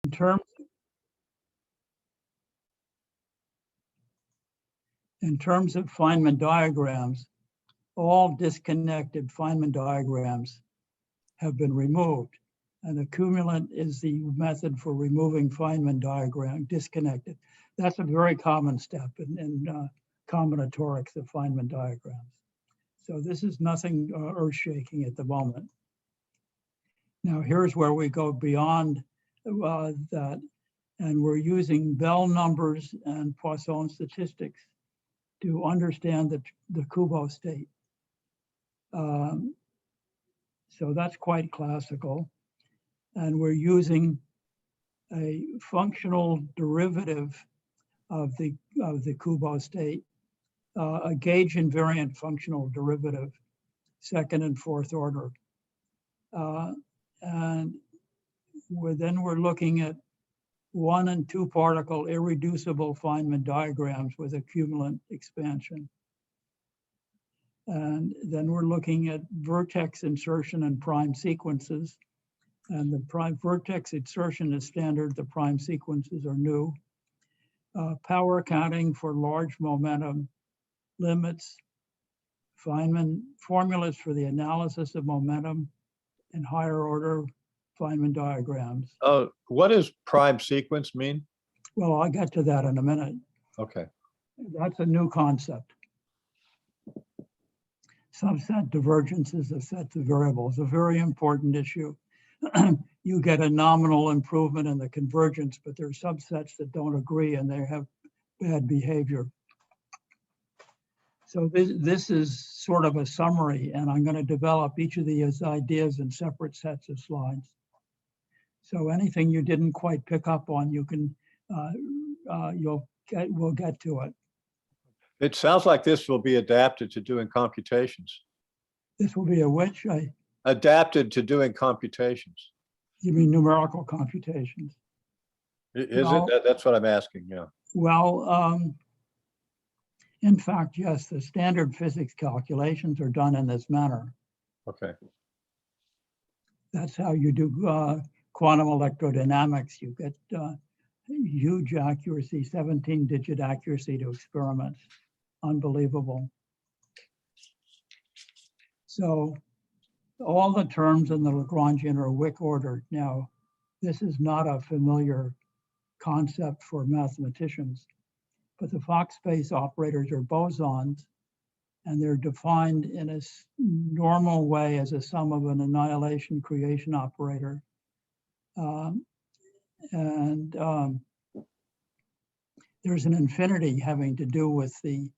In terms of Feynman diagrams, all disconnected Feynman diagrams have been removed. And the cumulant is the method for removing Feynman diagram, disconnected. That's a very common step in combinatorics of Feynman diagrams. So this is nothing earth-shaking at the moment. Now here's where we go beyond that, and we're using Bell numbers and Poisson statistics to understand the Kubo state. So that's quite classical. And we're using a functional derivative of the Kubo state, a gauge invariant functional derivative, second and fourth order. And we're looking at 1 and 2 particle irreducible Feynman diagrams with a cumulant expansion. And then we're looking at vertex insertion and prime sequences. And the prime vertex insertion is standard, the prime sequences are new. Power counting for large momentum limits, Feynman formulas for the analysis of momentum in higher order Feynman diagrams. Oh, what does prime sequence mean? Well, I'll get to that in a minute. Okay. That's a new concept. Subset divergences of sets of variables, a very important issue. You get a nominal improvement in the convergence, but there are subsets that don't agree and they have bad behavior. So this is sort of a summary, and I'm going to develop each of these ideas in separate sets of slides. So anything you didn't quite pick up on, you can we'll get to it. It sounds like this will be adapted to doing computations. This will be a which? Adapted to doing computations. You mean numerical computations? Is it? That's what I'm asking, yeah. Well, in fact, yes, the standard physics calculations are done in this manner. Okay. That's how you do quantum electrodynamics. You get huge accuracy, 17-digit accuracy to experiments. Unbelievable. So all the terms in the Lagrangian are Wick ordered. Now, this is not a familiar concept for mathematicians, but the Fock space operators are bosons, and they're defined in a normal way as a sum of an annihilation creation operator. There's an infinity having to do with the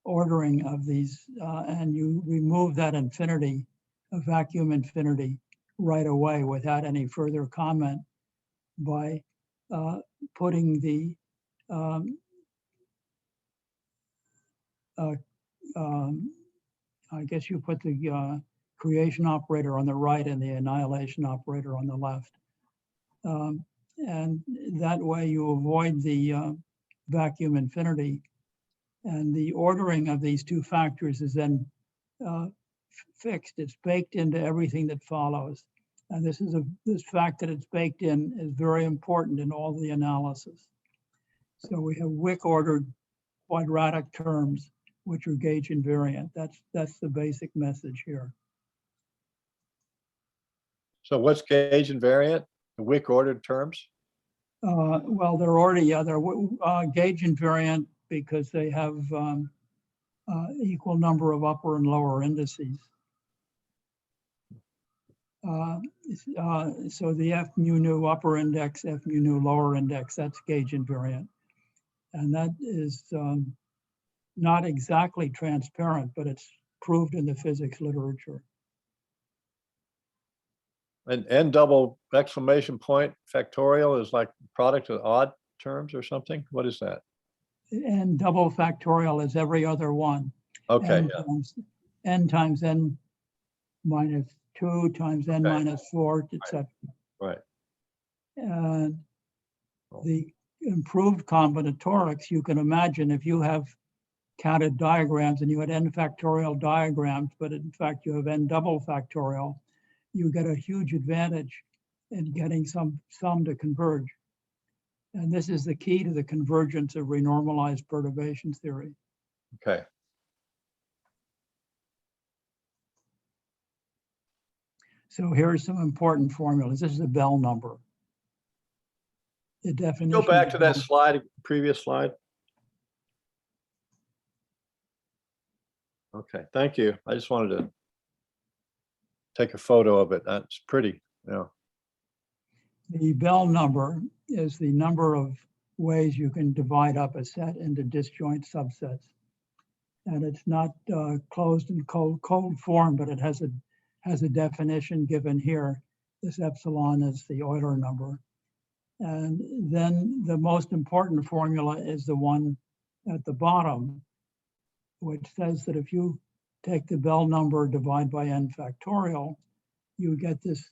ordering of these, and you remove that infinity, a vacuum infinity, right away without any further comment by putting the I guess you put the creation operator on the right and the annihilation operator on the left. And that way you avoid the vacuum infinity. And the ordering of these two factors is then fixed. It's baked into everything that follows. And this fact that it's baked in is very important in all the analysis. So we have Wick ordered quadratic terms, which are gauge invariant. That's the basic message here. So what's gauge invariant? The Wick ordered terms? Well, they're already, they're gauge invariant because they have equal number of upper and lower indices. So the F mu nu upper index, F mu nu lower index, that's gauge invariant. And that is not exactly transparent, but it's proved in the physics literature. And n double exclamation point factorial is like product of odd terms or something? What is that? N double factorial is every other one. Okay, n times, n times n minus 2 times n minus 4, etc. Right. And the improved combinatorics, you can imagine if you have counted diagrams and you had n factorial diagrams, but in fact you have n double factorial, you get a huge advantage in getting some to converge. And this is the key to the convergence of renormalized perturbation theory. Okay. So here's some important formulas. This is a Bell number. The definition. Go back to of that Bell- slide, previous slide. Okay, thank you. I just wanted to take a photo of it. That's pretty, yeah. The Bell number is the number of ways you can divide up a set into disjoint subsets. And it's not closed in cold form, but it has a definition given here. This epsilon is the Euler number. And then the most important formula is the one at the bottom, which says that if you take the Bell number, divide by n factorial, you get this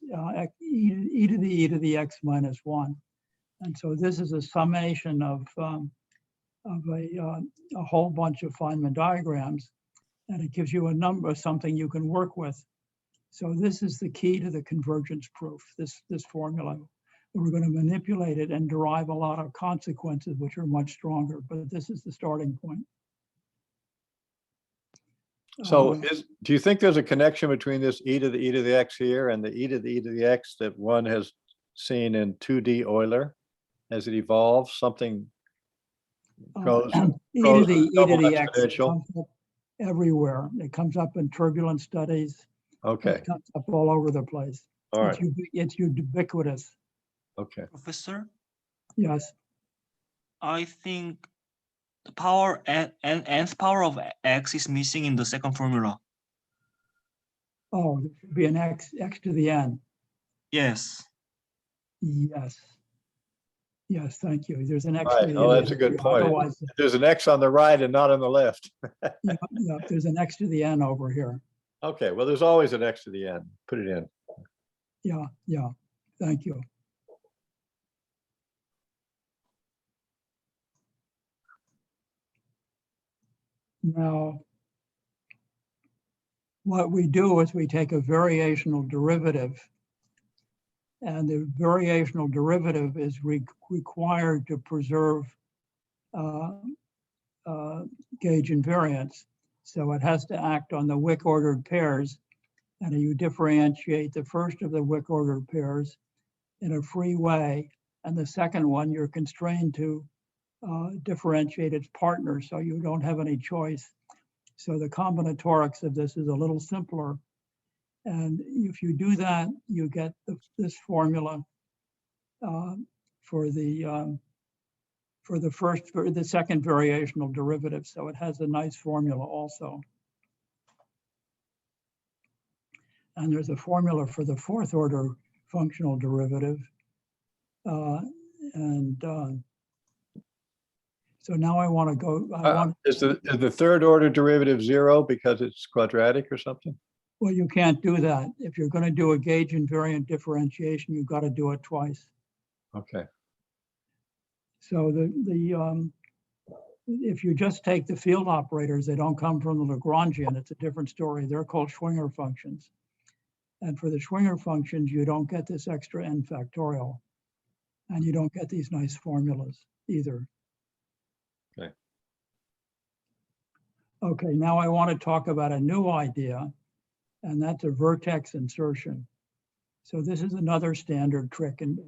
e to the x minus 1. And so this is a summation of a whole bunch of Feynman diagrams, and it gives you a number, something you can work with. So this is the key to the convergence proof, this formula. We're going to manipulate it and derive a lot of consequences, which are much stronger, but this is the starting point. So do you think there's a connection between this e to the x here and the e to the x that one has seen in 2D Euler? As it evolves, something goes e to the x exponential. comes up everywhere. It comes up in turbulence studies. Okay, It comes up all over the place. all right, It's ubiquitous. okay. Professor, Yes. I think the power nth power of x is missing in the second formula. Oh, there should be an x to the n. Yes. Yes. Yes, thank you. There's an x Right. to the Oh, n. that's a good point. Otherwise, There's an x on the right and not on the left. yeah, there's an x to the n over here. Okay, well, there's always an x to the n. Put it in. Yeah, thank you. Now, what we do is we take a variational derivative, and the variational derivative is required to preserve gauge invariance. So it has to act on the Wick ordered pairs, and you differentiate the first of the Wick ordered pairs in a free way, and the second one you're constrained to differentiate its partner, so you don't have any choice. So the combinatorics of this is a little simpler. And if you do that, you get this formula for the second variational derivative. So it has a nice formula also. And there's a formula for the fourth order functional derivative. So now I want to go. Is the third order derivative 0 because it's quadratic or something? Well, you can't do that. If you're going to do a gauge invariant differentiation, you've got to do it twice. Okay. So if you just take the field operators, they don't come from the Lagrangian. It's a different story. They're called Schwinger functions. And for the Schwinger functions, you don't get this extra n factorial. And you don't get these nice formulas either. Okay. Okay, now I want to talk about a new idea, and that's a vertex insertion. So this is another standard trick in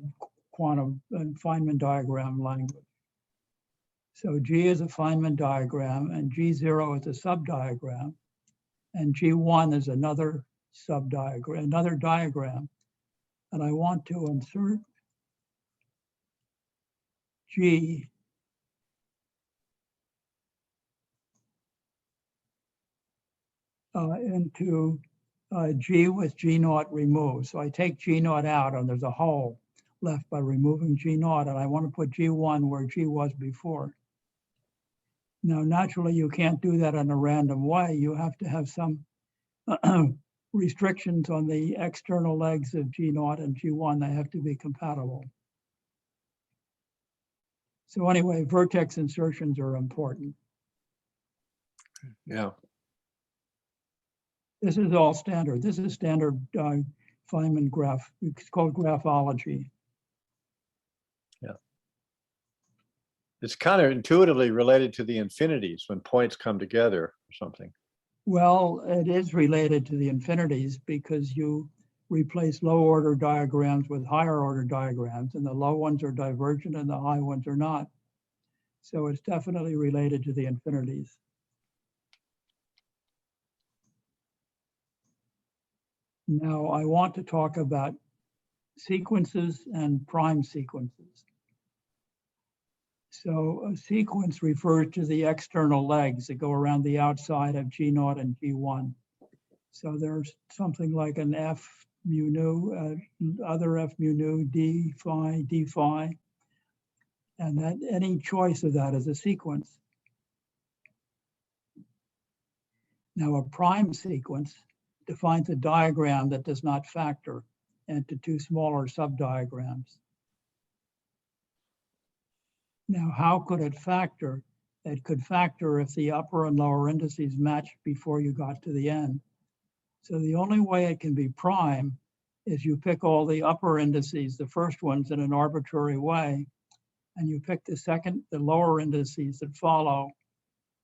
quantum and Feynman diagram language. So G is a Feynman diagram, and G0 is a subdiagram, and G1 is another subdiagram, another diagram. And I want to insert G into G with G0 removed. So I take G0 out, and there's a hole left by removing G0, and I want to put G1 where G was before. Now, naturally, you can't do that in a random way. You have to have some restrictions on the external legs of G0 and G1. They have to be compatible. So anyway, vertex insertions are important. Yeah. This is all standard. This is standard Feynman graph. It's called graphology. Yeah. It's kind of intuitively related to the infinities when points come together or something. Well, it is related to the infinities because you replace low order diagrams with higher order diagrams, and the low ones are divergent and the high ones are not. So it's definitely related to the infinities. Now I want to talk about sequences and prime sequences. So a sequence refers to the external legs that go around the outside of G0 and G1. So there's something like an F mu nu, other F mu nu, D phi, and that any choice of that is a sequence. Now a prime sequence defines a diagram that does not factor into two smaller subdiagrams. Now, how could it factor? It could factor if the upper and lower indices matched before you got to the end. So the only way it can be prime is you pick all the upper indices, the first ones, in an arbitrary way, and you pick the lower indices that follow.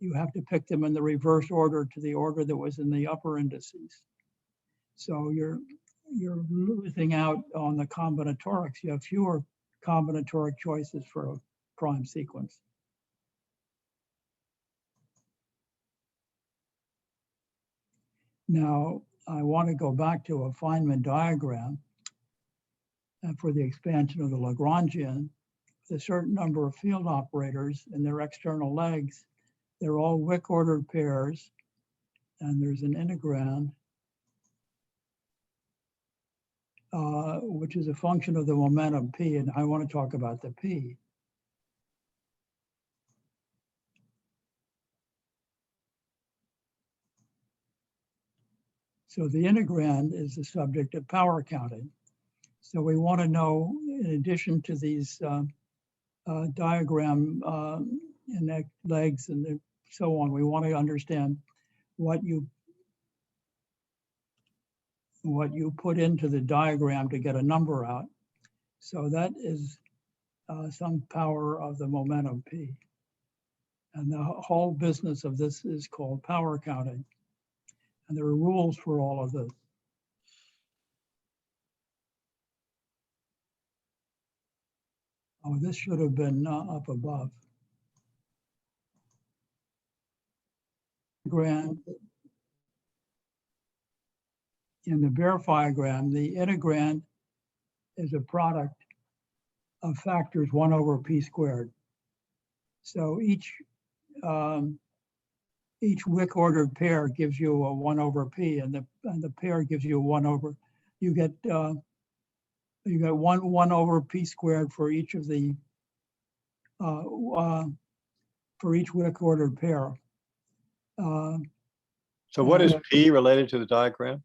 You have to pick them in the reverse order to the order that was in the upper indices. So you're losing out on the combinatorics. You have fewer combinatoric choices for a prime sequence. Now, I want to go back to a Feynman diagram for the expansion of the Lagrangian. With a certain number of field operators and their external legs, they're all Wick-ordered pairs, and there's an integrand, which is a function of the momentum p, and I want to talk about the p. So the integrand is the subject of power counting. So we want to know, in addition to these diagram and legs and so on, we want to understand what you put into the diagram to get a number out. So that is some power of the momentum p. And the whole business of this is called power counting. And there are rules for all of this. Oh, this should have been up above. In the Beer-Diagram, the integrand is a product of factors 1 over p squared. So each Wick-ordered pair gives you a 1 over p, and the pair gives you a 1 over. You get 1 over p squared for each of the for each Wick-ordered pair. So what is P related to the diagram?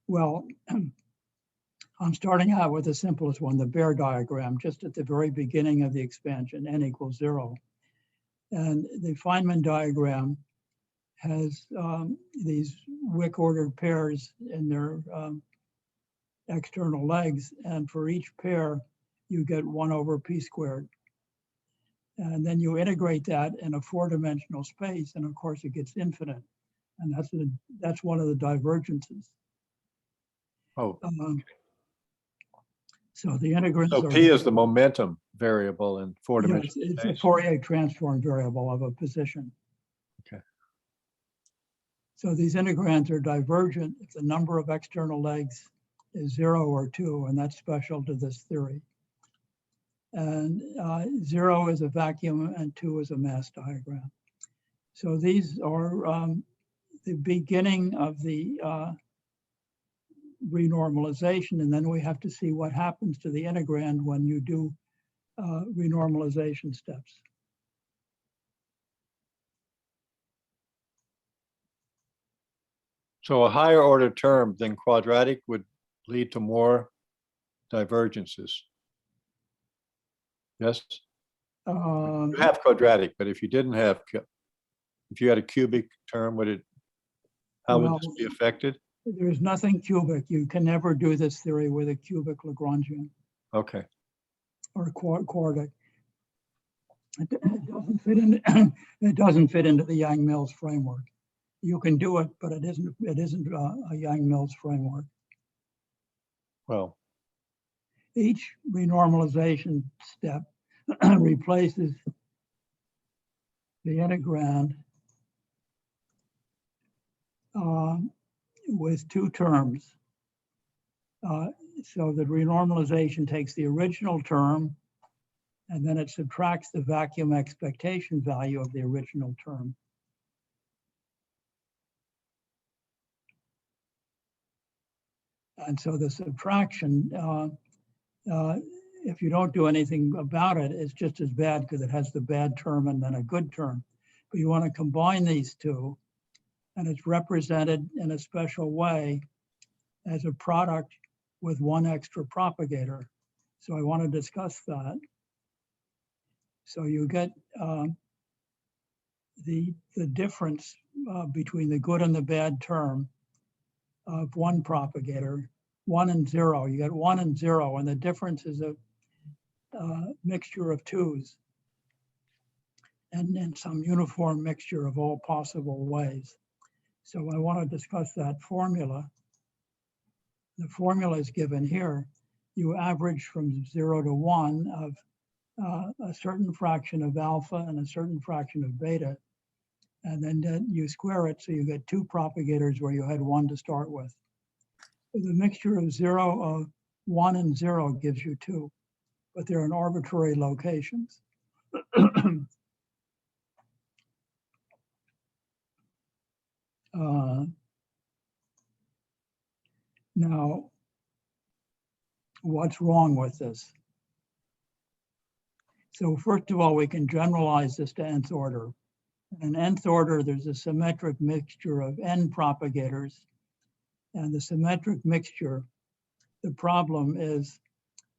Well, I'm starting out with the simplest one, the Beer diagram, just at the very beginning of the expansion, n equals 0. And the Feynman diagram has these Wick-ordered pairs in their external legs, and for each pair, you get 1 over p squared. And then you integrate that in a 4-dimensional space, and of course it gets infinite. And that's one of the divergences. Oh, so the integrants so are. P is the momentum variable in 4-dimensional space. It's a Fourier transform variable of a position. Okay. So these integrands are divergent if the number of external legs is 0 or 2, and that's special to this theory. And 0 is a vacuum and 2 is a mass diagram. So these are the beginning of the renormalization, and then we have to see what happens to the integrand when you do renormalization steps. So a higher order term than quadratic would lead to more divergences. Yes? You have quadratic, but if you didn't have, if you had a cubic term, how would this be affected? There's nothing cubic. You can never do this theory with a cubic Lagrangian. Okay. Or quartic. It doesn't fit in. It doesn't fit into the Yang-Mills framework. You can do it, but it isn't. It isn't a Yang-Mills framework. Well, Each renormalization step replaces the integrand with two terms. So the renormalization takes the original term and then it subtracts the vacuum expectation value of the original term. And so the subtraction, if you don't do anything about it, it's just as bad because it has the bad term and then a good term. But you want to combine these two, and it's represented in a special way as a product with one extra propagator. So I want to discuss that. So you get the difference between the good and the bad term of one propagator, 1 and 0. You get 1 and 0, and the difference is a mixture of twos and then some uniform mixture of all possible ways. So I want to discuss that formula. The formula is given here. You average from 0 to 1 of a certain fraction of alpha and a certain fraction of beta. And then you square it, so you get two propagators where you had one to start with. The mixture of 1 and 0 gives you 2, but they're in arbitrary locations. Now, what's wrong with this? So first of all, we can generalize this to nth order. In nth order, there's a symmetric mixture of n propagators. And the symmetric mixture, the problem is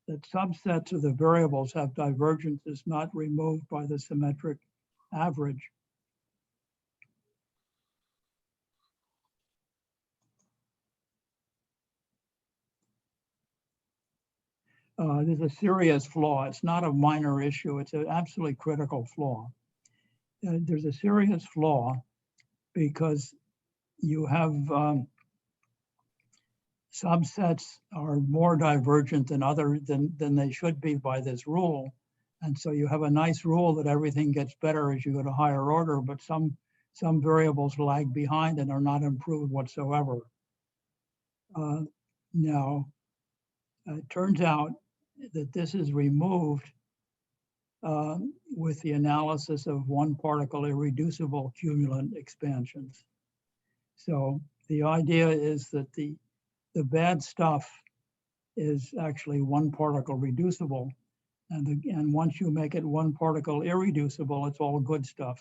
that subsets of the variables have divergences not removed by the symmetric average. There's a serious flaw. It's not a minor issue. It's an absolutely critical flaw. There's a serious flaw because you have subsets are more divergent than they should be by this rule. And so you have a nice rule that everything gets better as you go to higher order, but some variables lag behind and are not improved whatsoever. Now, it turns out that this is removed with the analysis of one particle irreducible cumulant expansions. So the idea is that the bad stuff is actually one particle reducible. And once you make it one particle irreducible, it's all good stuff.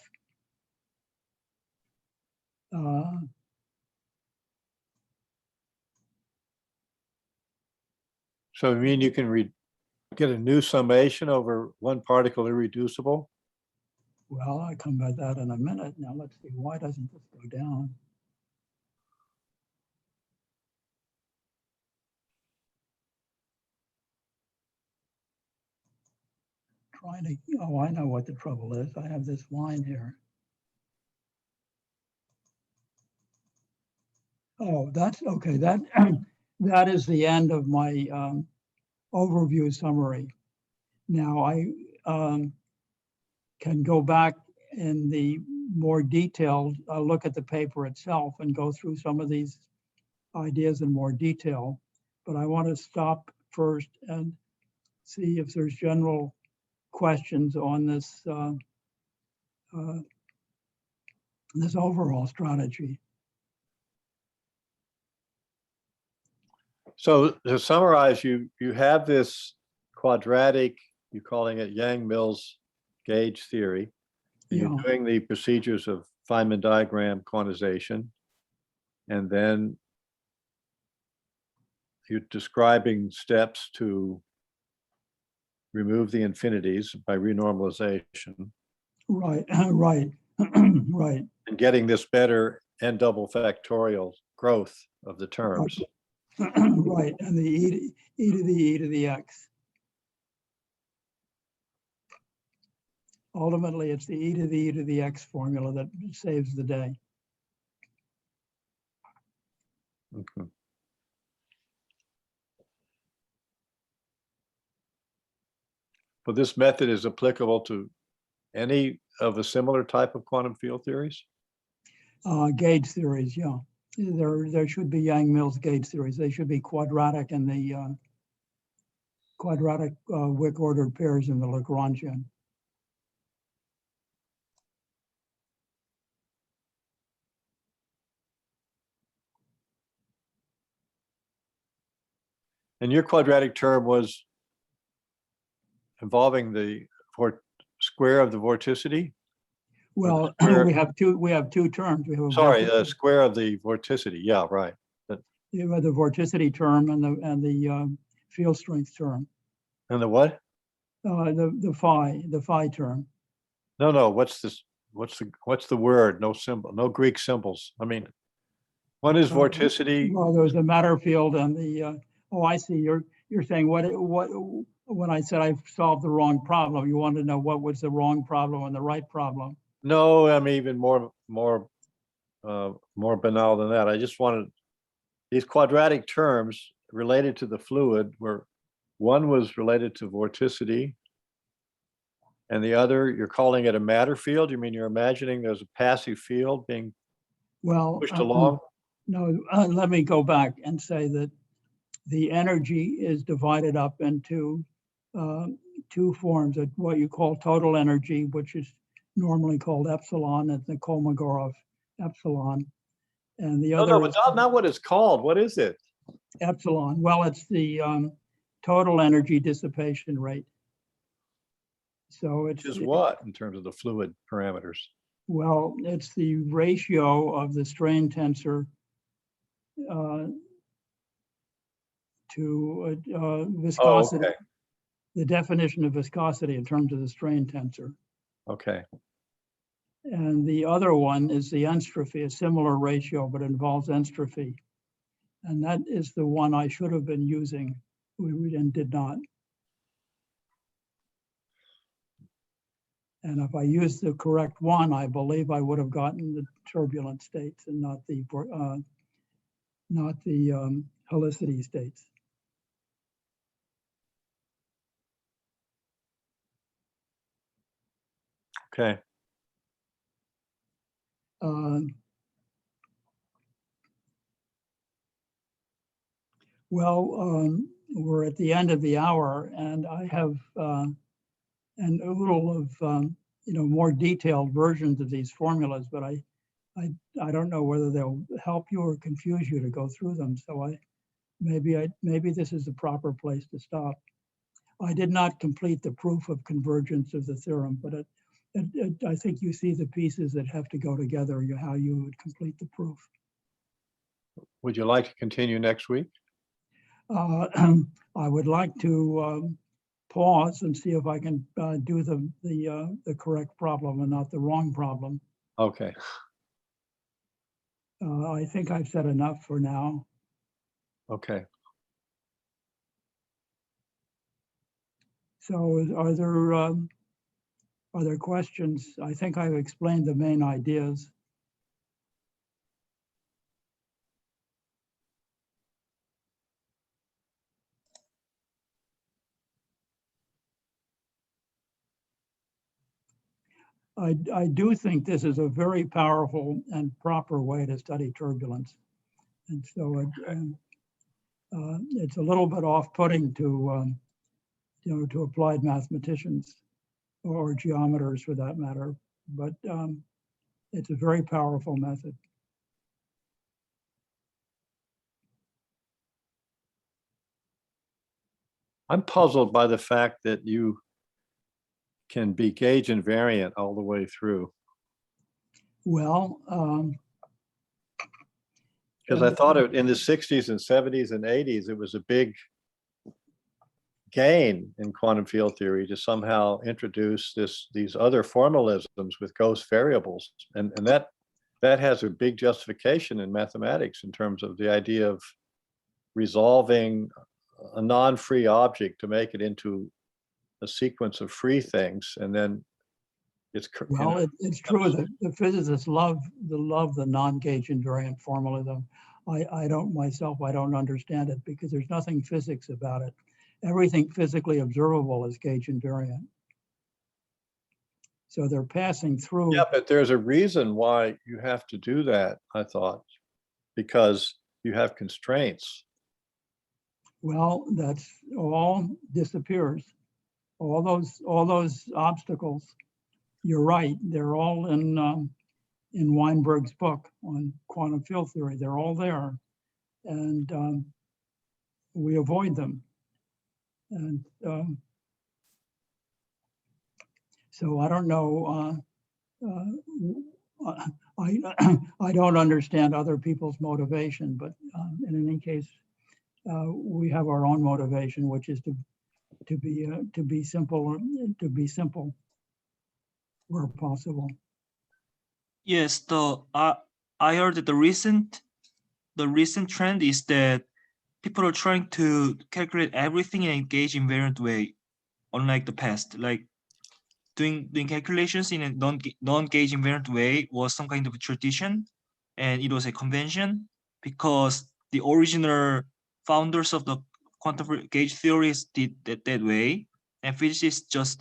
so you mean you can get a new summation over one particle irreducible? Well, I'll come back to that in a minute. Now let's see, why doesn't this go down? Trying to, oh, I know what the trouble is. I have this line here. Oh, that's okay. That is the end of my overview summary. Now I can go back in the more detailed look at the paper itself and go through some of these ideas in more detail. But I want to stop first and see if there's general questions on this this overall strategy. So to summarize, you have this quadratic, you're calling it Yang-Mills gauge theory. And Yeah. you're doing the procedures of Feynman diagram quantization. And then you're describing steps to remove the infinities by renormalization. Right, right, right. And getting this better n double factorial growth of the terms. Right, and the e to the x. Ultimately, it's the e to the x formula that saves the day. Okay. But this method is applicable to any of a similar type of quantum field theories? Gauge theories, yeah. There should be Yang-Mills gauge theories. They should be quadratic in the quadratic Wick ordered pairs in the Lagrangian. And your quadratic term was involving the square of the vorticity? Well, square- we have two terms. We have a Sorry, the vorticity, square of the vorticity. Yeah, right. you have the vorticity term and the field strength term. And the what? The phi term. No, what's this? What's the word? No symbol, no Greek symbols. I mean, one is vorticity. Well, there's the matter field and the oh, I see. You're saying what when I said I solved the wrong problem, you want to know what was the wrong problem and the right problem. No, I'm even more banal than that. I just wanted these quadratic terms related to the fluid, where one was related to vorticity and the other, you're calling it a matter field. You mean you're imagining there's a passive field being Well, pushed along? no, let me go back and say that the energy is divided up into two forms of what you call total energy, which is normally called epsilon, at the Kolmogorov epsilon. And the No, other but is not what it's called. What is it? epsilon. Well, it's the total energy dissipation rate. So it's Which is what in terms of the fluid parameters? well, it's the ratio of the strain tensor to viscosity. Oh, okay. The definition of viscosity in terms of the strain tensor. Okay. And the other one is the entropy, a similar ratio, but involves entropy. And that is the one I should have been using, we did not. And if I used the correct one, I believe I would have gotten the turbulent states and not the helicity states. Okay. Well, we're at the end of the hour, and I have and a little of more detailed versions of these formulas, but I don't know whether they'll help you or confuse you to go through them. So maybe this is the proper place to stop. I did not complete the proof of convergence of the theorem, but I think you see the pieces that have to go together, how you would complete the proof. Would you like to continue next week? I would like to pause and see if I can do the correct problem and not the wrong problem. Okay. I think I've said enough for now. Okay. So are there questions? I think I've explained the main ideas. I do think this is a very powerful and proper way to study turbulence. And so it's a little bit off-putting to to applied mathematicians or geometers for that matter, but it's a very powerful method. I'm puzzled by the fact that you can be gauge invariant all the way through. Well, because I thought in the 60s and 70s and 80s, it was a big gain in quantum field theory to somehow introduce these other formalisms with ghost variables. And that has a big justification in mathematics in terms of the idea of resolving a non-free object to make it into a sequence of free things, and then It's Well, it's true that the physicists love the non-gauge invariant formalism. I don't myself, I don't understand it because there's nothing physics about it. Everything physically observable is gauge invariant. So they're passing through. Yeah, but there's a reason why you have to do that, I thought, because you have constraints. Well, that's all disappears. All those obstacles. You're right. They're all in Weinberg's book on quantum field theory. They're all there, and we avoid them. And so I don't know. I don't understand other people's motivation, but in any case, we have our own motivation, which is to be simple where possible. Yes, I heard that the recent trend is that people are trying to calculate everything in a gauge invariant way, unlike the past. Like doing calculations in a non-gauge invariant way was some kind of a tradition, and it was a convention because the original founders of the quantum gauge theories did that way, and physicists just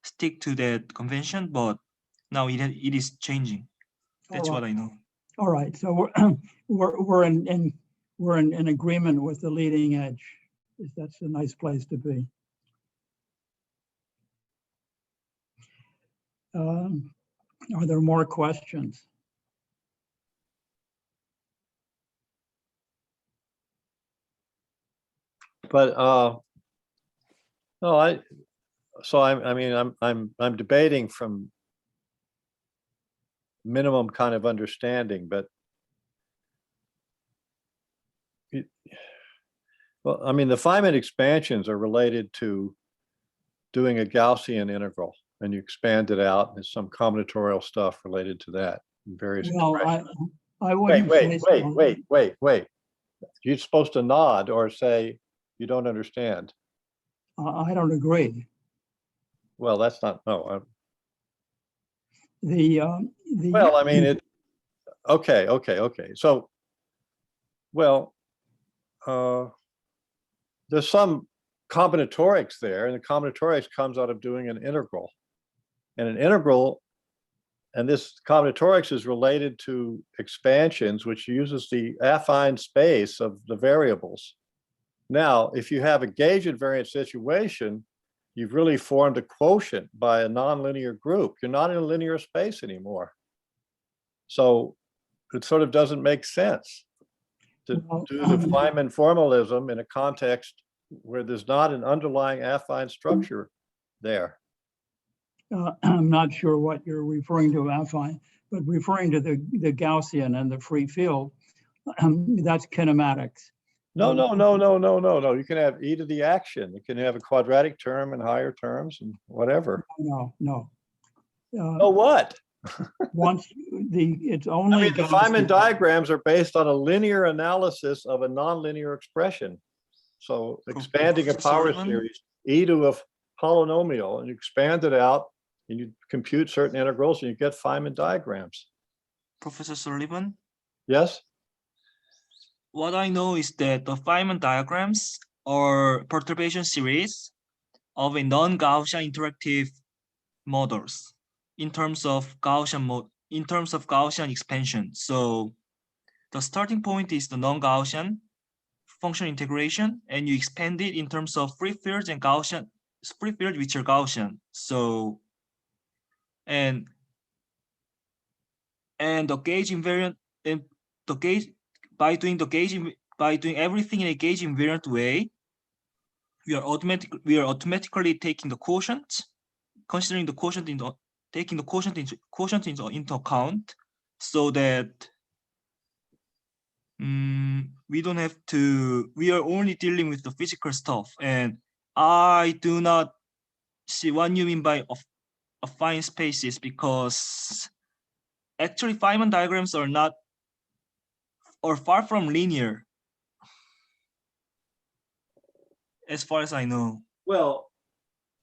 stick to that convention. But now it is changing. That's All what right. I know. All right, so we're in agreement with the leading edge. That's a nice place to be. Are there more questions? But no, I mean, I'm debating from minimum kind of understanding, but well, I mean, the Feynman expansions are related to doing a Gaussian integral, and you expand it out. There's some combinatorial stuff related to that in various Well, expressions. I wouldn't say so. Wait. You're supposed to nod or say you don't understand. I don't agree. Well, that's not, no. Well, I mean, okay. So, well, there's some combinatorics there, and the combinatorics comes out of doing an integral. And an integral, and this combinatorics is related to expansions, which uses the affine space of the variables. Now, if you have a gauge invariant situation, you've really formed a quotient by a nonlinear group. You're not in a linear space anymore. So it sort of doesn't make sense to do the Feynman formalism in a context where there's not an underlying affine structure there. I'm not sure what you're referring to, affine, but referring to the Gaussian and the free field, that's kinematics. No. You can have e to the action. You can have a quadratic term and higher terms and whatever. No. Oh, what? Once it's only. I mean, the Feynman diagrams are based on a linear analysis of a nonlinear expression. So expanding a power series, e to a polynomial, and you expand it out, and you compute certain integrals, and you get Feynman diagrams. Professor Sullivan? Yes? What I know is that the Feynman diagrams are perturbation series of a non-Gaussian interactive models in terms of Gaussian expansion. So the starting point is the non-Gaussian function integration, and you expand it in terms of free fields and Gaussian free fields which are Gaussian. So and the gauge invariant, and the gauge by doing everything in a gauge invariant way, we are automatically taking the quotient, considering the quotient taking the quotient into account, so that we don't have to. We are only dealing with the physical stuff, and I do not see what you mean by affine spaces, because actually Feynman diagrams are not, or far from linear, as far as I know. Well,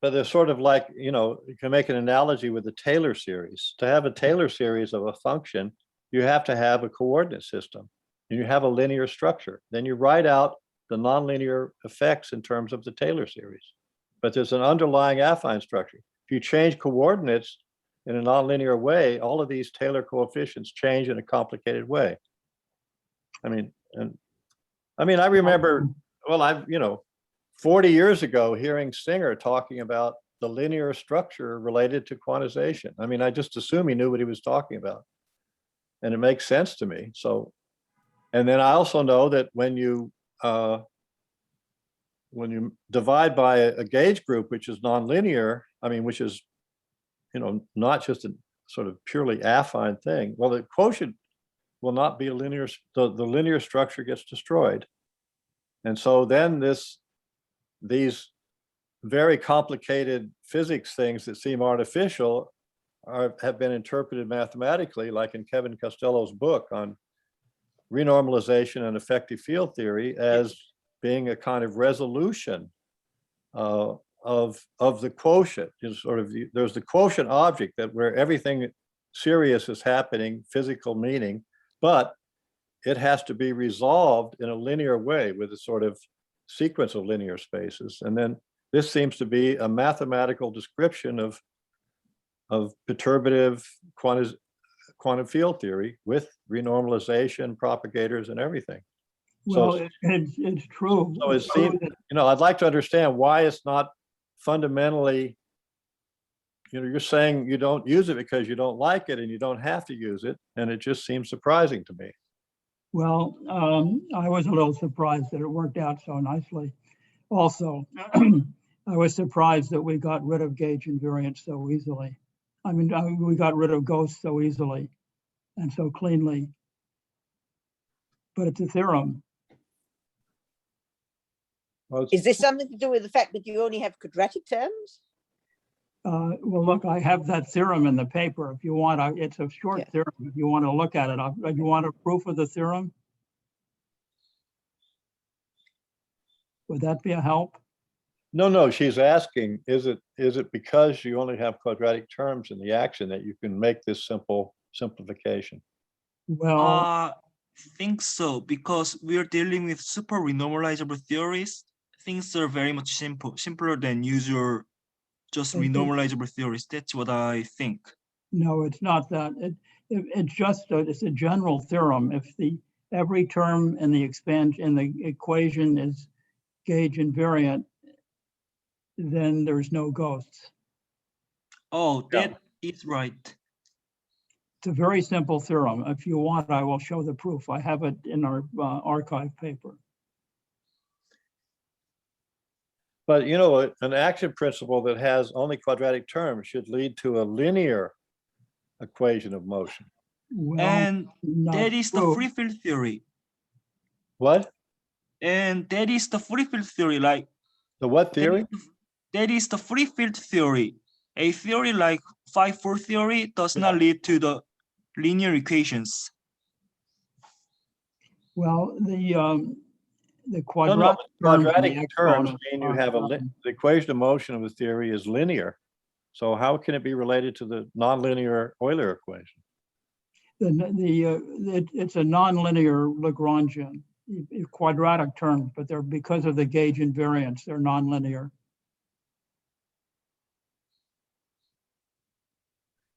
but they're sort of like, you know, you can make an analogy with the Taylor series. To have a Taylor series of a function, you have to have a coordinate system and you have a linear structure. Then you write out the nonlinear effects in terms of the Taylor series. But there's an underlying affine structure. If you change coordinates in a nonlinear way, all of these Taylor coefficients change in a complicated way. I mean, I remember, well, 40 years ago, hearing Singer talking about the linear structure related to quantization. I mean, I just assume he knew what he was talking about. And it makes sense to me. So, and then I also know that when you divide by a gauge group, which is nonlinear, I mean, which is, not just a sort of purely affine thing, well, the quotient will not be a linear, the linear structure gets destroyed. And so then these very complicated physics things that seem artificial have been interpreted mathematically, like in Kevin Costello's book on renormalization and effective field theory, as being a kind of resolution of the quotient. There's the quotient object that where everything serious is happening, physical meaning, but it has to be resolved in a linear way with a sort of sequence of linear spaces. And then this seems to be a mathematical description of perturbative quantum field theory with renormalization, propagators, and everything. Well, So it's true. So it seems, I'd like to understand why it's not fundamentally, you're saying you don't use it because you don't like it and you don't have to use it. And it just seems surprising to me. Well, I was a little surprised that it worked out so nicely. Also, I was surprised that we got rid of gauge invariance so easily. I mean, we got rid of ghosts so easily and so cleanly. But it's a theorem. Well, Is this something to do with the fact that you only have quadratic terms? Well, look, I have that theorem in the paper. If you want, it's a short theorem. If you want to look at it, you want a proof of the theorem? Would that be a help? No, she's asking, is it because you only have quadratic terms in the action that you can make this simplification? Well, I think so, because we're dealing with super renormalizable theories. Things are very much simpler than usual just renormalizable theories. That's what I think. No, it's not that. It's a general theorem. If every term in the equation is gauge invariant, then there's no ghosts. Oh, that is right. It's a very simple theorem. If you want, I will show the proof. I have it in our archive paper. But an action principle that has only quadratic terms should lead to a linear equation of motion. Well, And not that is the true. free field theory. What? And that is the free field theory. Like The what theory? that is the free field theory. A theory like 5-4 theory does not lead to the linear equations. Well, the No, quadratic quadratic terms terms mean you have the equation of motion of the theory is linear. So how can it be related to the nonlinear Euler equation? It's a nonlinear Lagrangian, quadratic terms, but they're because of the gauge invariance, they're nonlinear.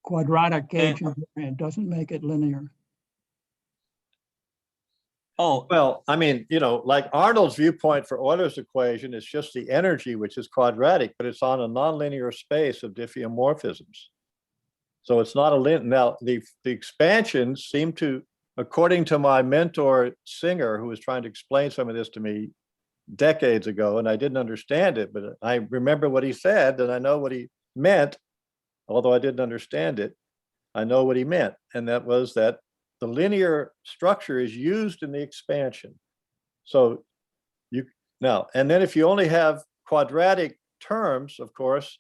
Quadratic gauge invariant doesn't make it linear. Oh, Well, I mean, like Arnold's viewpoint for Euler's equation is just the energy, which is quadratic, but it's on a nonlinear space of diffeomorphisms. So it's not a linear. Now, the expansions seem to, according to my mentor Singer, who was trying to explain some of this to me decades ago, and I didn't understand it, but I remember what he said, and I know what he meant, although I didn't understand it. I know what he meant, and that was that the linear structure is used in the expansion. So and then if you only have quadratic terms, of course,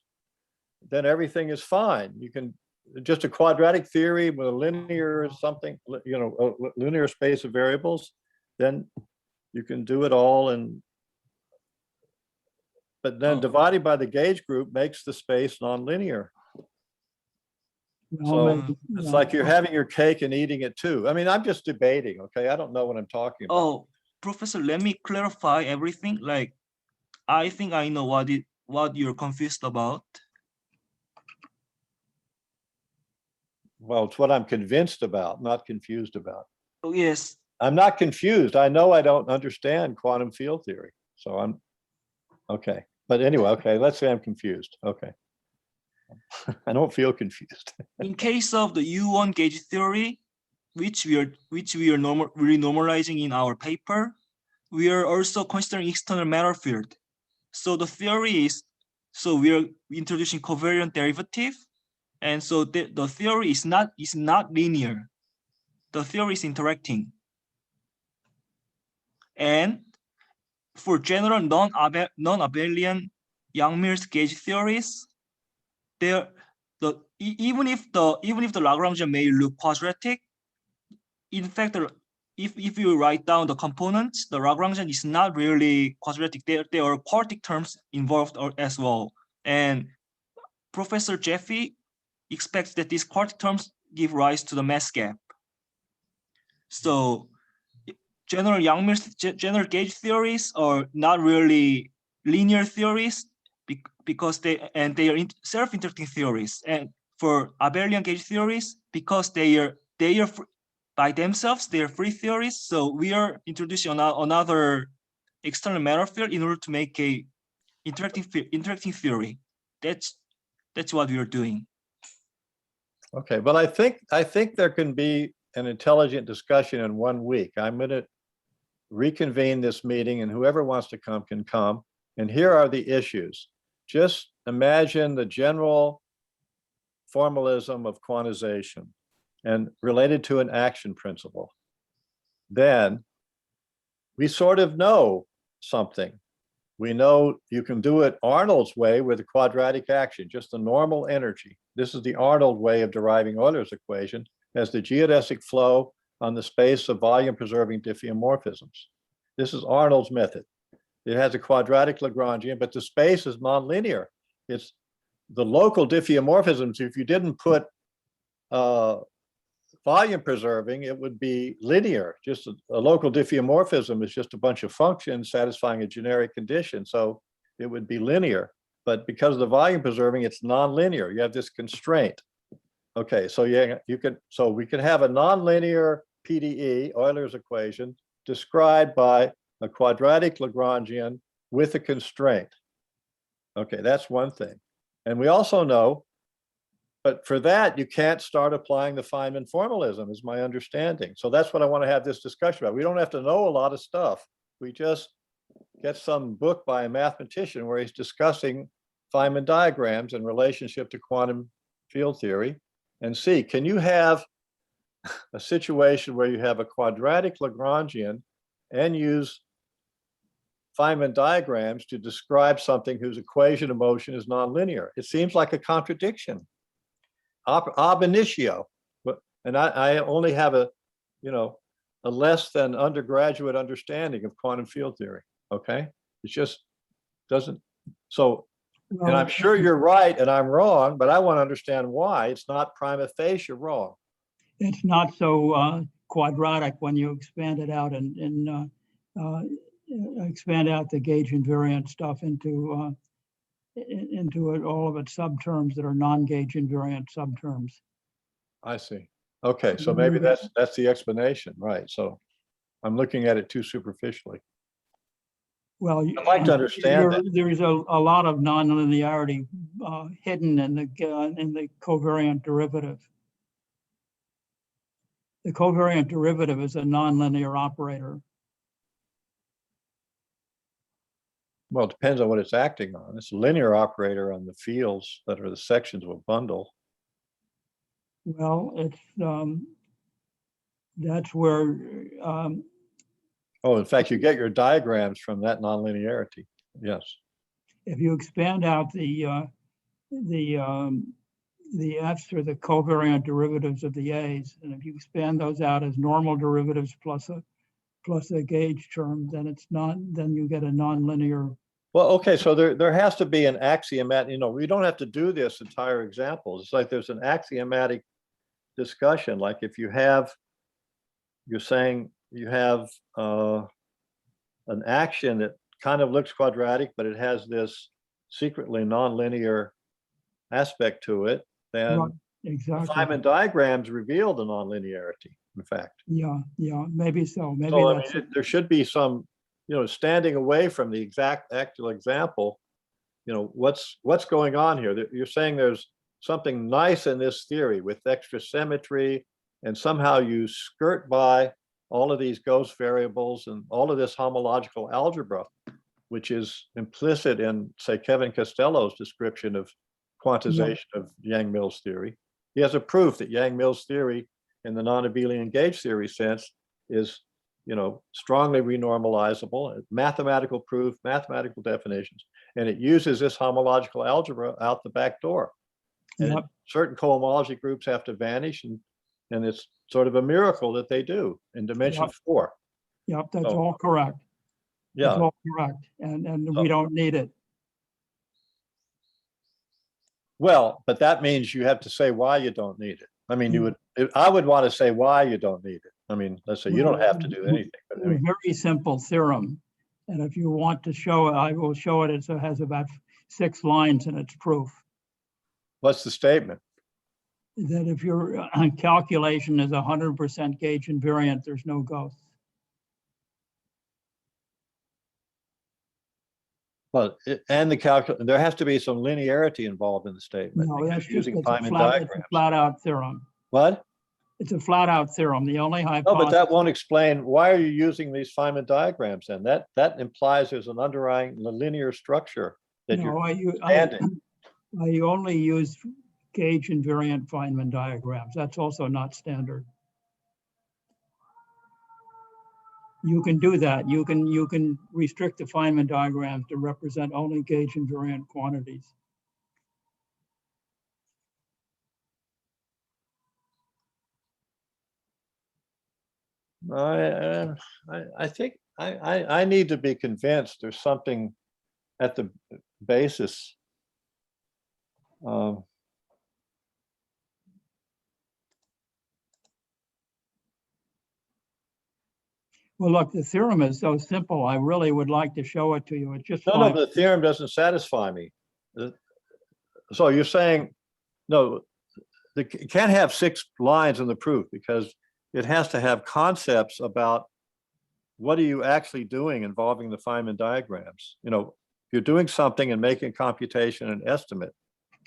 then everything is fine. You can just a quadratic theory with a linear something, a linear space of variables, then you can do it all. And But then Oh. dividing by the gauge group makes the space nonlinear. Well, So maybe, it's yeah. like you're having your cake and eating it too. I mean, I'm just debating, okay? I don't know what I'm talking about. Oh, Professor, let me clarify everything. Like, I think I know what you're confused about. Well, it's what I'm convinced about, not confused about. Oh, yes. I'm not confused. I know I don't understand quantum field theory. So I'm, okay. But anyway, okay, let's say I'm confused. Okay. I don't feel confused. In case of the U1 gauge theory, which we are renormalizing in our paper, we are also considering external matter field. So the theory is, so we are introducing covariant derivative, and so the theory is not linear. The theory is interacting. And for general non-abelian Yang-Mills gauge theories, even if the Lagrangian may look quadratic, in fact, if you write down the components, the Lagrangian is not really quadratic. There are quartic terms involved as well. And Professor Jeffy expects that these quartic terms give rise to the mass gap. So general Yang-Mills, general gauge theories are not really linear theories because they are self-interacting theories. And for abelian gauge theories, because they are by themselves, they are free theories. So we are introducing another external matter field in order to make a interacting theory. That's what we are doing. Okay, well, I think there can be an intelligent discussion in 1 week. I'm going to reconvene this meeting, and whoever wants to come can come. And here are the issues. Just imagine the general formalism of quantization and related to an action principle. Then we sort of know something. We know you can do it Arnold's way with a quadratic action, just a normal energy. This is the Arnold way of deriving Euler's equation as the geodesic flow on the space of volume-preserving diffeomorphisms. This is Arnold's method. It has a quadratic Lagrangian, but the space is nonlinear. It's the local diffeomorphisms. If you didn't put volume preserving, it would be linear. Just a local diffeomorphism is just a bunch of functions satisfying a generic condition. So it would be linear, but because of the volume preserving, it's nonlinear. You have this constraint. Okay, so we can have a nonlinear PDE, Euler's equation, described by a quadratic Lagrangian with a constraint. Okay, that's one thing. And we also know, but for that, you can't start applying the Feynman formalism, is my understanding. So that's what I want to have this discussion about. We don't have to know a lot of stuff. We just get some book by a mathematician where he's discussing Feynman diagrams in relationship to quantum field theory and see, can you have a situation where you have a quadratic Lagrangian and use Feynman diagrams to describe something whose equation of motion is nonlinear? It seems like a contradiction. Ab initio, and I only have a less than undergraduate understanding of quantum field theory. Okay, it just doesn't. So, and I'm sure you're right and I'm wrong, but I want to understand why it's not prima facie wrong. It's not so quadratic when you expand it out and expand out the gauge invariant stuff into all of its subterms that are non-gauge invariant subterms. I see. Okay, so maybe that's the explanation, right? So I'm looking at it too superficially. Well, I'd like to understand that. There's a lot of nonlinearity hidden in the covariant derivative. The covariant derivative is a nonlinear operator. Well, it depends on what it's acting on. It's a linear operator on the fields that are the sections of a bundle. Well, it's that's where. Oh, in fact, you get your diagrams from that nonlinearity. Yes. If you expand out the F's or the covariant derivatives of the A's, and if you expand those out as normal derivatives plus a gauge term, then it's not. Then you get a nonlinear Well, okay, so there has to be an axiomatic, we don't have to do this entire example. It's like there's an axiomatic discussion. Like if you're saying you have an action that kind of looks quadratic, but it has this secretly nonlinear aspect to it, then Right, exactly. Feynman diagrams reveal the nonlinearity, in fact. Yeah, maybe so. Maybe So I that's mean, there should be some, standing away from the exact actual example, what's going on here? You're saying there's something nice in this theory with extra symmetry, and somehow you skirt by all of these ghost variables and all of this homological algebra, which is implicit in, say, Kevin Costello's description of quantization of Yang-Mills theory. He has a proof that Yang-Mills theory in the non-abelian gauge theory sense is, strongly renormalizable, mathematical proof, mathematical definitions, and it uses this homological algebra out the back door. And certain cohomology groups have to vanish, and it's sort of a miracle that they do in dimension 4. Yep, that's all correct. That's Yeah. all correct. And we don't need it. Well, but that means you have to say why you don't need it. I mean, I would want to say why you don't need it. I mean, let's say you don't have to do anything. But I A mean, very simple theorem. And if you want to show it, I will show it. It has about 6 lines in its proof. what's the statement? That if your calculation is 100% gauge invariant, there's no ghosts. Well, and there has to be some linearity involved in the statement. No, that's just using it's a Feynman flat diagrams. out theorem. What? It's a flat out theorem. The only No, hypothesis. but that won't explain why are you using these Feynman diagrams then? That implies there's an underlying linear structure that No, you're understanding. I only use gauge invariant Feynman diagrams. That's also not standard. You can do that. You can restrict the Feynman diagrams to represent only gauge invariant quantities. I think I need to be convinced there's something at the basis. Well, look, the theorem is so simple. I really would like to show it to you. It's just No, but the theorem doesn't satisfy me. So you're saying, no, it can't have 6 lines in the proof because it has to have concepts about what are you actually doing involving the Feynman diagrams. You're doing something and making a computation and estimate.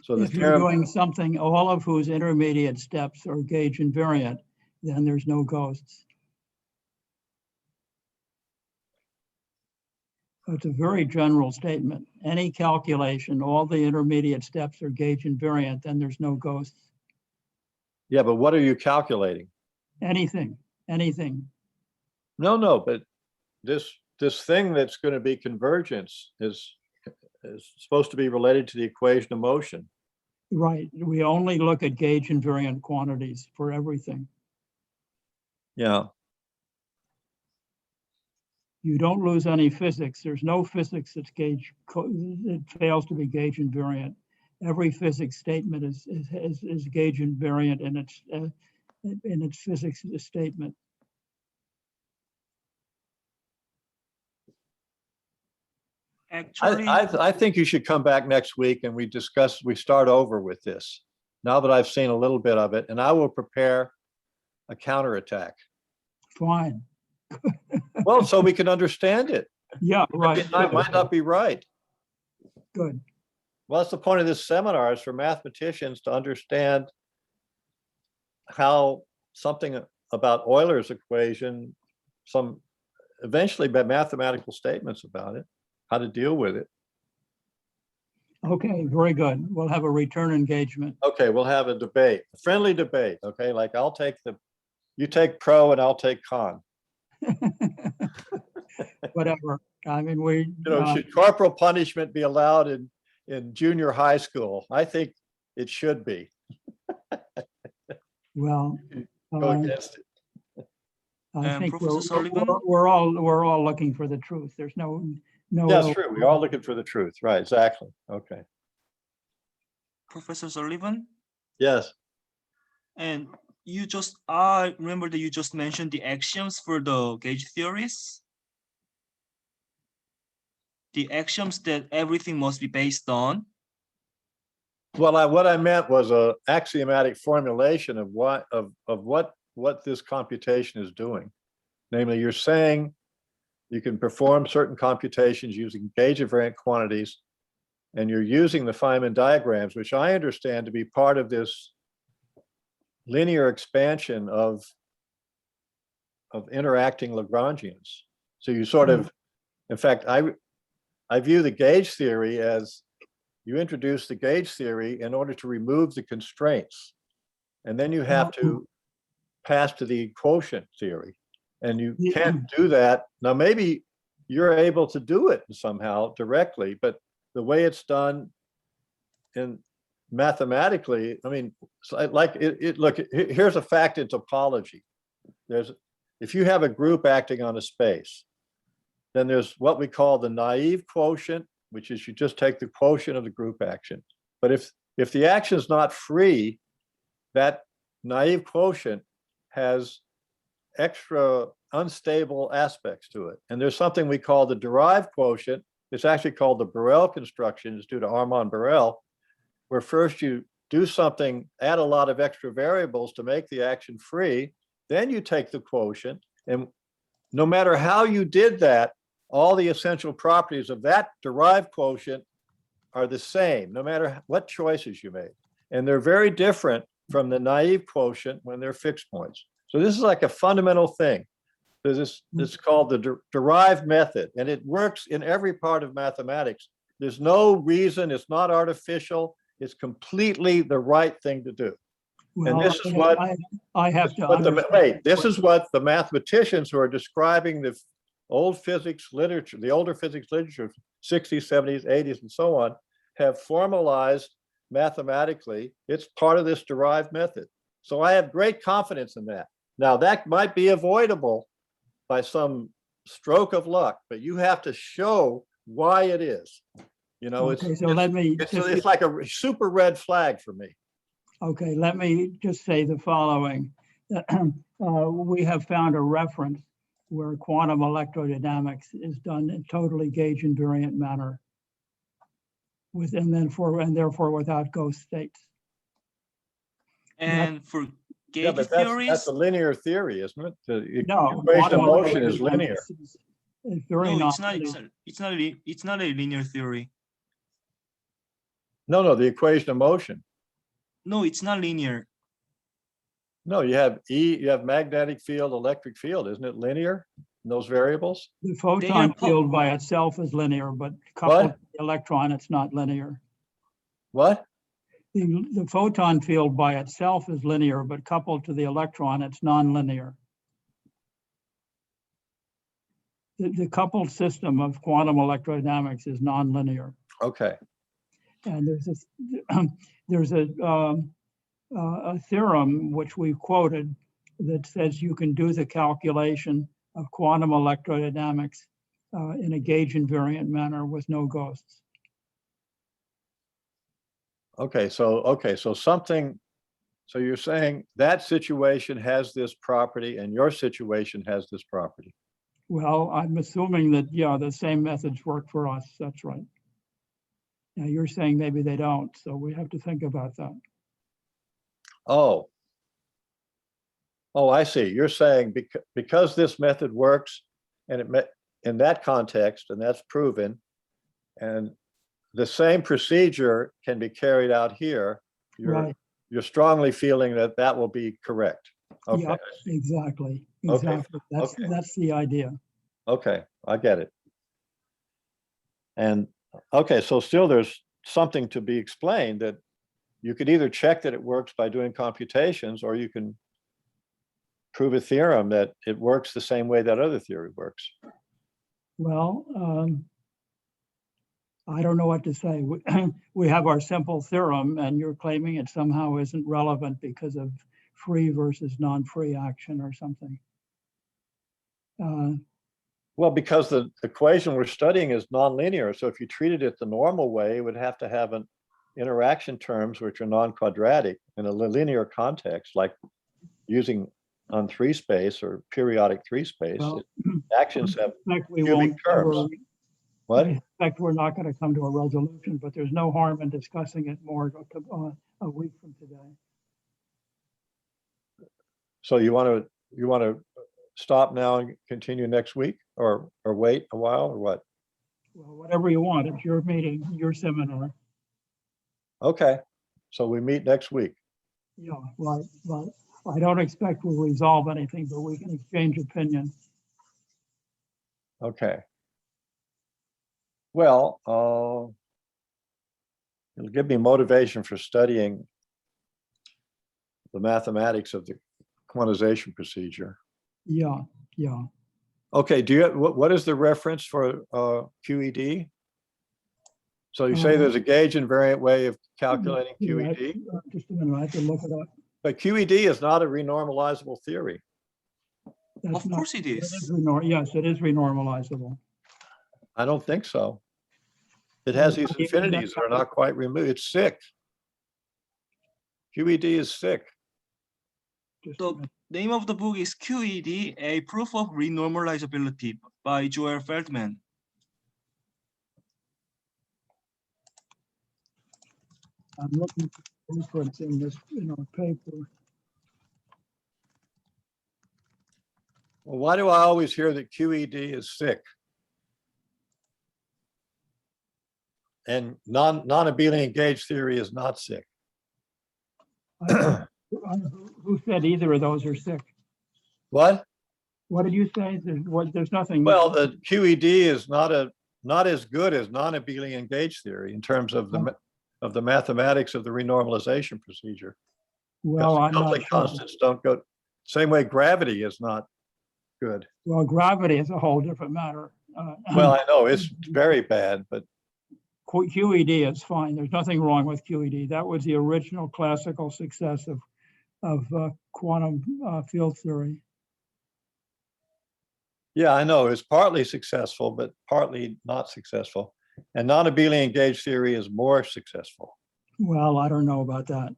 So the if you're theorem, doing something, all of whose intermediate steps are gauge invariant, then there's no ghosts. It's a very general statement. Any calculation, all the intermediate steps are gauge invariant, then there's no ghosts. yeah, but what are you calculating? Anything. No, but this thing that's going to be convergence is supposed to be related to the equation of motion. Right. We only look at gauge invariant quantities for everything. Yeah. You don't lose any physics. There's no physics that's it fails to be gauge invariant. Every physics statement is gauge invariant in its physics statement. Actually, I think you should come back next week and we start over with this. Now that I've seen a little bit of it, and I will prepare a counterattack. Fine. Well, so we can understand it. Yeah, right. It might not be right. Good. Well, that's the point of this seminar, is for mathematicians to understand how something about Euler's equation, eventually by mathematical statements about it, how to deal with it. Okay, very good. We'll have a return engagement. Okay, we'll have a debate, a friendly debate. Okay, like you take pro and I'll take con. Whatever. I mean, Should corporal punishment be allowed in junior high school? I think it should be. well, Go against it. I think Professor Sullivan? we're all looking for the truth. There's no No, That's no, true. We're all looking for the truth. Right, exactly. Okay. Professor Sullivan. Yes. And I remember that you just mentioned the axioms for the gauge theories. The axioms that everything must be based on. Well, what I meant was a axiomatic formulation of what this computation is doing. Namely, you're saying you can perform certain computations using gauge invariant quantities, and you're using the Feynman diagrams, which I understand to be part of this linear expansion of interacting Lagrangians. So you sort of, in fact, I view the gauge theory as you introduce the gauge theory in order to remove the constraints. And then you have to pass to the quotient theory. And you can't do that. Now, maybe you're able to do it somehow directly, but the way it's done in mathematically, I mean, like look, here's a fact in topology. If you have a group acting on a space, then there's what we call the naive quotient, which is you just take the quotient of the group action. But if the action is not free, that naive quotient has extra unstable aspects to it. And there's something we call the derived quotient. It's actually called the Borel construction. It's due to Armand Borel, where first you do something, add a lot of extra variables to make the action free, then you take the quotient, and no matter how you did that, all the essential properties of that derived quotient are the same, no matter what choices you made. And they're very different from the naive quotient when they're fixed points. So this is like a fundamental thing. This is called the derived method, and it works in every part of mathematics. There's no reason, it's not artificial, it's completely the right thing to do. well, And this is what I have to understand. this is what the mathematicians who are describing the old physics literature, the older physics literature, 60s, 70s, 80s, and so on, have formalized mathematically. It's part of this derived method. So I have great confidence in that. Now, that might be avoidable by some stroke of luck, but you have to show why it is. You know, Okay, so let me it's like a super red flag for me. Okay, let me just say the following. We have found a reference where quantum electrodynamics is done in totally gauge invariant manner, and therefore without ghost states. And for Yeah, gauge but theories, that's a linear theory, isn't it? The No, equation of quantum motion is linear. electrodynamics is very no, nonlinear. it's not a linear theory. No, the equation of motion. No, it's not linear. No, you have you have magnetic field, electric field. Isn't it linear in those variables? The photon field by itself is linear, but coupled to the electron, it's not linear. What? The photon field by itself is linear, but coupled to the electron, it's nonlinear. The coupled system of quantum electrodynamics is nonlinear. Okay. And there's a theorem which we quoted that says you can do the calculation of quantum electrodynamics in a gauge invariant manner with no ghosts. Okay, so something, so you're saying that situation has this property and your situation has this property. Well, I'm assuming that, yeah, the same methods work for us. That's right. Now you're saying maybe they don't, so we have to think about that. Oh, I see. You're saying because this method works and it met in that context, and that's proven, and the same procedure can be carried out here, you're strongly feeling that that will be correct. Okay. Yep, exactly. Okay. That's the idea. Okay, I get it. And okay, so still there's something to be explained, that you could either check that it works by doing computations, or you can prove a theorem that it works the same way that other theory works. Well, I don't know what to say. We have our simple theorem, and you're claiming it somehow isn't relevant because of free versus non-free action or something. Well, because the equation we're studying is nonlinear. So if you treated it the normal way, it would have to have an interaction terms which are non-quadratic in a linear context, like using on three space or periodic three space. Well, Actions have I suspect we cubic won't terms. ever- What? I suspect we're not going to come to a resolution, but there's no harm in discussing it more a week from today. So you want to stop now and continue next week, or wait a while, or what? Well, whatever you want. It's your meeting, your seminar. Okay, so we meet next week. Yeah, right. But I don't expect we'll resolve anything, but we can exchange opinion. Okay. Well, it'll give me motivation for studying the mathematics of the quantization procedure. Yeah, yeah. Okay, do you, what is the reference for QED? So you say there's a gauge invariant way of calculating QED, Just a minute, I have to look it up. but QED is not a renormalizable theory. That's Of not- course it is. Yes, it is renormalizable. I don't think so. It has these Yeah, infinities that are not quite removed. It's sick. QED is sick. Just a The minute. name of the book is QED, A Proof of Renormalizability by Joel Feldman. I'm looking for reference in this, in our paper. Well, why do I always hear that QED is sick? And non-abelian gauge theory is not sick. Who said either of those are sick? What? What did you say? There's nothing. Well, the QED is not as good as non-abelian gauge theory in terms of the mathematics of the renormalization procedure. Well, I'm not Coupling sure. constants don't go, same way gravity is not good. Well, gravity is a whole different matter. Well, I know it's very bad, but QED is fine. There's nothing wrong with QED. That was the original classical success of quantum field theory. yeah, I know it's partly successful, but partly not successful. And non-abelian gauge theory is more successful. Well, I don't know about that.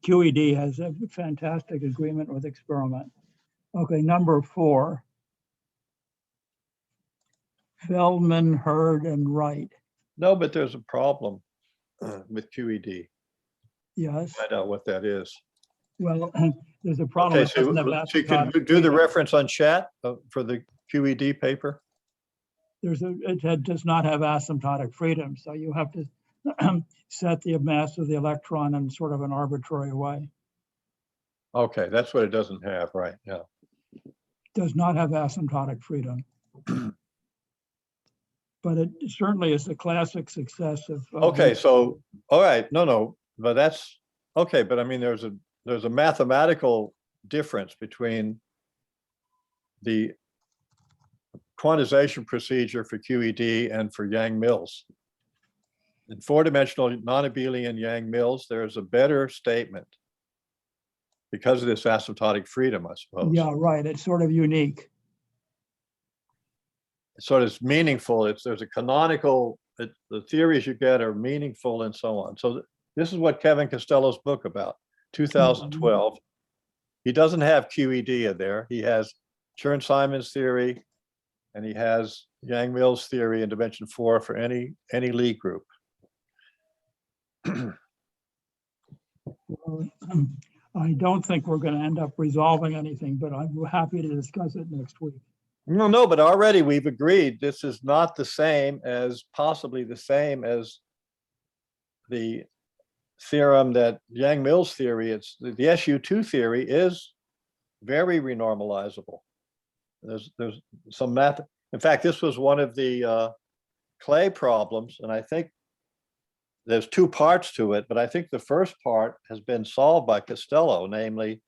QED has a fantastic agreement with experiment. Okay, number 4. Feldman, Hurd, and Wright. No, but there's a problem with QED. Yes. Find out what that is. Well, there's a problem. Okay, It doesn't have so you can asymptotic do the freedom. reference on chat for the QED paper. It does not have asymptotic freedom, so you have to set the mass of the electron in sort of an arbitrary way. Okay, that's what it doesn't have, right? Yeah. Does not have asymptotic freedom. But it certainly is the classic success of. Okay, so, all right, no, but that's, okay, but I mean, there's a mathematical difference between the quantization procedure for QED and for Yang-Mills. In 4-dimensional non-abelian Yang-Mills, there's a better statement because of this asymptotic freedom, I suppose. Yeah, right. It's sort of unique. So it's meaningful. There's a canonical, the theories you get are meaningful and so on. So this is what Kevin Costello's book about, 2012. He doesn't have QED in there. He has Chern-Simons theory, and he has Yang-Mills theory in dimension 4 for any Lie group. Well, I don't think we're going to end up resolving anything, but I'm happy to discuss it next week. No, but already we've agreed this is not the same as, possibly the same as the theorem that Yang-Mills theory, it's the SU2 theory is very renormalizable. There's some math. In fact, this was one of the Clay problems, and I think there's 2 parts to it, but I think the first part has been solved by Costello, namely,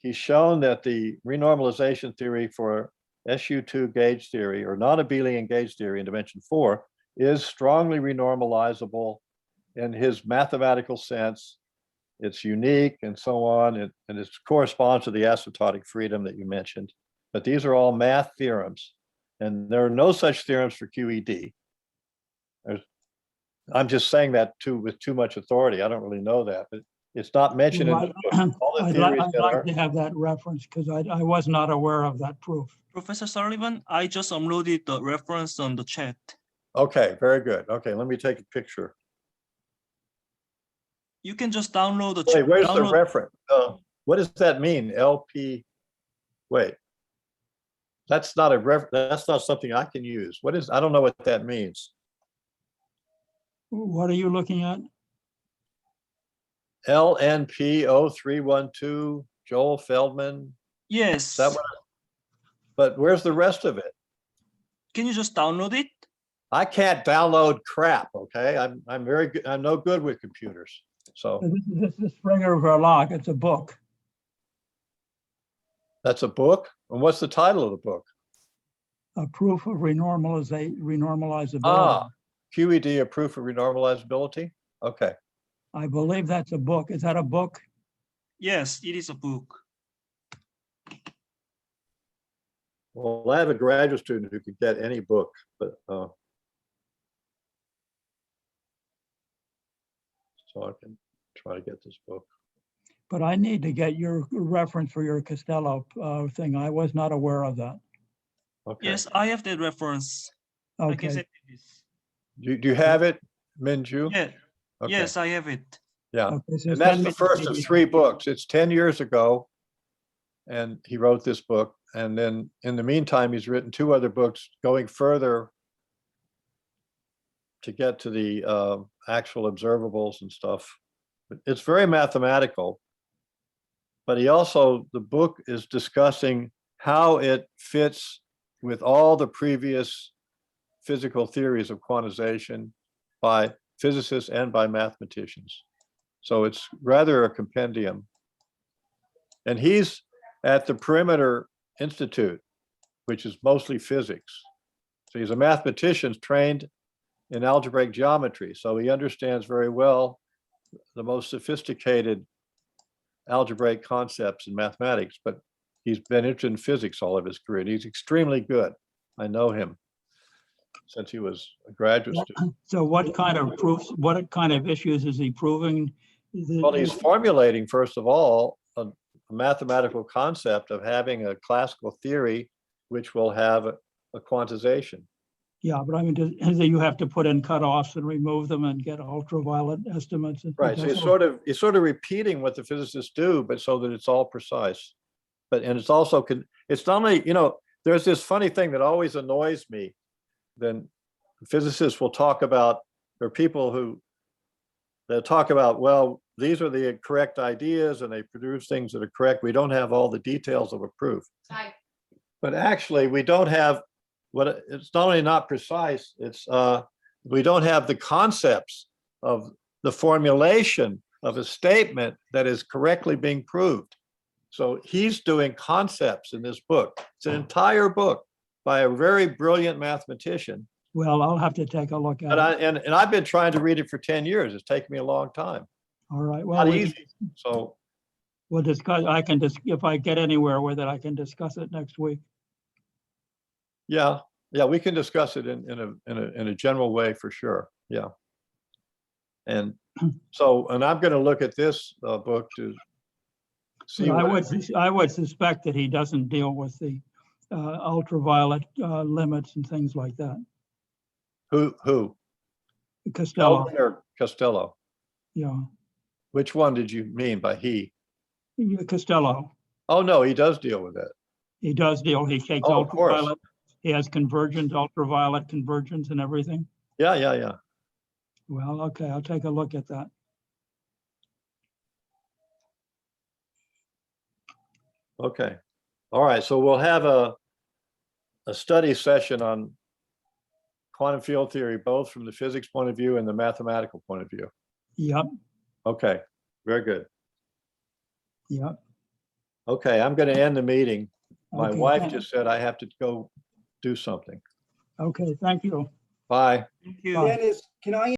he's shown that the renormalization theory for SU2 gauge theory or non-abelian gauge theory in dimension 4 is strongly renormalizable in his mathematical sense. It's unique and so on, and it corresponds to the asymptotic freedom that you mentioned. But these are all math theorems. And there are no such theorems for QED. I'm just saying that with too much authority. I don't really know that, but it's not mentioned in the book. All the I'd theories like that are, to have that reference because I was not aware of that proof. Professor Sullivan, I just uploaded the reference on the chat. okay, very good. Okay, let me take a picture. You can just download the Wait, where's the download. reference? What does that mean? LP, wait. That's not that's not something I can use. I don't know what that means. What are you looking at? LNP 0312, Joel Feldman. Yes. Is that what but where's the rest of it? Can you just download it? I can't download crap, okay? I'm very good. I'm no good with computers. So This is Springer Verlag. It's a book. that's a book. And what's the title of the book? A proof of renormalizability. Ah, QED, a proof of renormalizability. Okay. I believe that's a book. Is that a book? Yes, it is a book. Well, I have a graduate student who could get any book, but so I can try to get this book. But I need to get your reference for your Costello thing. I was not aware of that. Okay. Yes, I have that reference. I can Okay. send you this. Do you have it, Minju? Yeah. Okay. Yes, I have it. Yeah. Okay, so And that's send the me first of 3 books. It's 10 years ago. And he wrote this book. And then in the meantime, he's written 2 other books going further to get to the actual observables and stuff. It's very mathematical. But he also, the book is discussing how it fits with all the previous physical theories of quantization by physicists and by mathematicians. So it's rather a compendium. And he's at the Perimeter Institute, which is mostly physics. So he's a mathematician trained in algebraic geometry. So he understands very well the most sophisticated algebraic concepts in mathematics, but he's been interested in physics all of his career. And he's extremely good. I know him since he was a graduate student. So what kind of proofs, what kind of issues is he proving? Well, he's formulating, first of all, a mathematical concept of having a classical theory which will have a quantization. Yeah, but I mean, you have to put in cutoffs and remove them and get ultraviolet estimates. Right. So he's sort of repeating what the physicists do, but so that it's all precise. And it's also it's not only, there's this funny thing that always annoys me. Then physicists will talk about, there are people they'll talk about, well, these are the correct ideas and they produce things that are correct. We don't have all the details of a proof. But actually we don't have it's not only not precise, it's we don't have the concepts of the formulation of a statement that is correctly being proved. So he's doing concepts in this book. It's an entire book by a very brilliant mathematician. Well, I'll have to take a look at it. And I've been trying to read it for 10 years. It's taken me a long time. All right. Well, Not easy. So we'll discuss. If I get anywhere with it, I can discuss it next week. yeah, we can discuss it in a general way for sure. Yeah. And so, and I'm going to look at this book to see. I would suspect that he doesn't deal with the ultraviolet limits and things like that. Who? Costello. Feldman or Costello? Yeah. Which one did you mean by he? Costello. Oh, no, he does deal with it. He does deal. He takes Oh, of course. ultraviolet. He has convergence, ultraviolet convergence and everything. Yeah. Well, okay, I'll take a look at that. Okay. All right. So we'll have a study session on quantum field theory, both from the physics point of view and the mathematical point of view. Yep. Okay. Very good. Yep. Okay. I'm going to end the meeting. My Okay, wife thank- just said I have to go do something. Okay, thank you. Bye. Thank you. Bye. Dennis, can I